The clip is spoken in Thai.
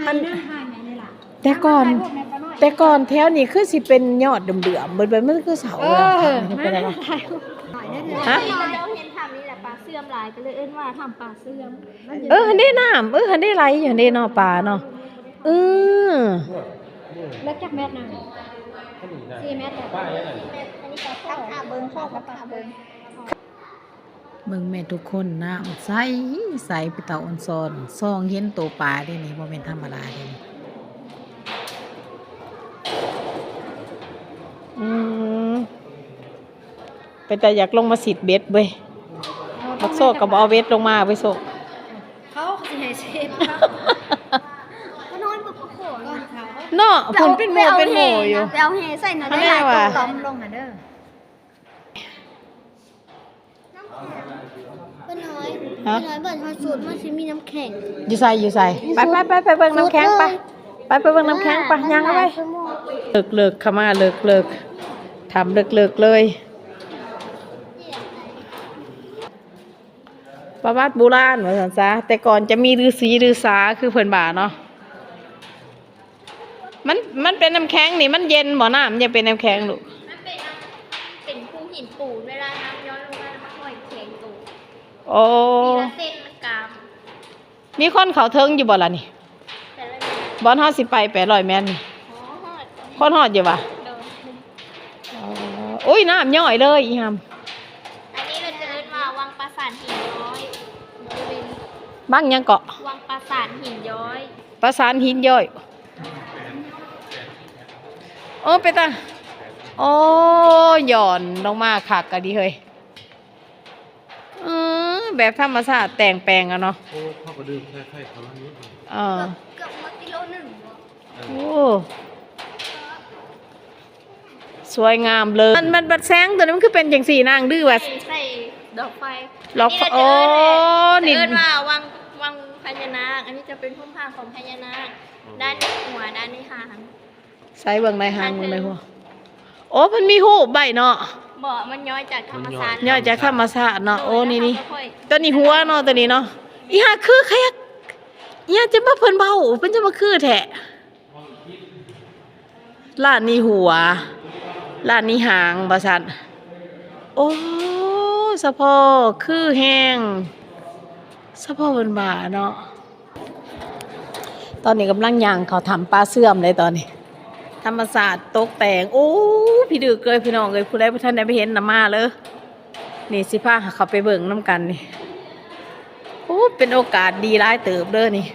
อันแต่ก่อนแถวนี้คือสิเป็นยอดเดือมๆเบิ่มันคือเสาเป็นอะไรวะฮะเราเห็นทำนี่แหละปลาเสื่อมหลายก็เลยเอิ้นว่าทำปลาเสื่อมหันได้น้ำหันได้ไหลอยู่ได้นอปลาเนาะเล็กจากเม็ดนึง4 เม็ดป้าอันนี้ปลาข้าวขาเบิ้งข้าวกับปลาเบิ้งเบิ่งแม่ทุกคนน้ำใสไปเต่าอ่อนซอนซองเห็นโตปลาได้นี่บ่แม่นธรรมดาเด้ไปแต่อยากลงมาสิดเบ็ดเว้ยบักโซกกับเอาเบ็ดลงมาไปโซกเขาสิให้เซฟเขานอนกับพ่อโขนเขาเนาะผลเป็นโมอยู่ไปเอาเฮใส่หน่อยได้หลายตัวต้มลงอ่ะเด้อเป็นน้อยเบิดทอดสูตรมันสิมีน้ำแข็งอยู่ใส่ไปเบิ่งน้ำแข็งไปเบิ่งน้ำแข็งไปยังเอาไปเลิกเข้ามาเลิกทำเลิกเลยประวัติโบราณว่าซั่นซะแต่ก่อนจะมีฤาษีฤาษาคือเพิ่นบ่าเนาะมันเป็นน้ำแข็งนี่มันเย็นบ่น้ำมันจะเป็นน้ำแข็งลูกมันเป็นภูหินปูนเวลาน้ำย้อนลงมามันค่อยแข็งตัวโอ้เส้นมันกามมีคนเขาเทิงอยู่บ่ล่ะนี่บอนเฮาสิไป800เมตรนี่คนฮอดอยู่บ่โอ้ยน้ำย่อยเลยอีหำอันนี้เราจะเรียกว่าวังปราสาทหินย้อยบ้างยังเกาะวังปราสาทหินย้อยปราสาทหินย้อยโอ้ไปตาโอ้หย่อนลงมาคักก็ดีเฮ้ยแบบธรรมชาติแต่งแปลงอะเนาะโอ้ข้าวกระดึ๊บใช่เขาเนี้ยเกือบมากิโลนึงโอ้สวยงามเลยมันบัดแสงตัวนี้มันคือเป็นอย่างสีนางดื้อว่ะใส่ดอกไฟโอ้นี่เอิ้นว่าวังพญานาคอันนี้จะเป็นพุ่มพาของพญานาคด้านนี้หัวด้านนี้หางใส่เบิ่งในหางเบิ่งในหัวโอ้มันมีหูใบเนาะบ่มันย้อยจากธรรมชาติย้อยจากธรรมชาติเนาะโอ้นี่ตัวนี้หัวเนาะตัวนี้เนาะอีหาคือแค่อีหาจะมาเพิ่นเบาเพิ่นจะมาคือแท้ล้านนี้หัวล้านนี้หางบ่ซั่นโอ้สะโพกคือแห้งสะโพกเป็นบ่าเนาะตอนนี้กำลังย่างเขาทำปลาเสื่อมเลยตอนนี้ธรรมศาสตร์ตกแต่งโอ้พี่ดึกเลยพี่น้องเลยผู้ใดผู้ท่านได้ไปเห็นน่ะมาเลยนี่สิพาเขาไปเบิ่งน้ำกันนี่โอ้เป็นโอกาสดีหลายเติบเด้อนี่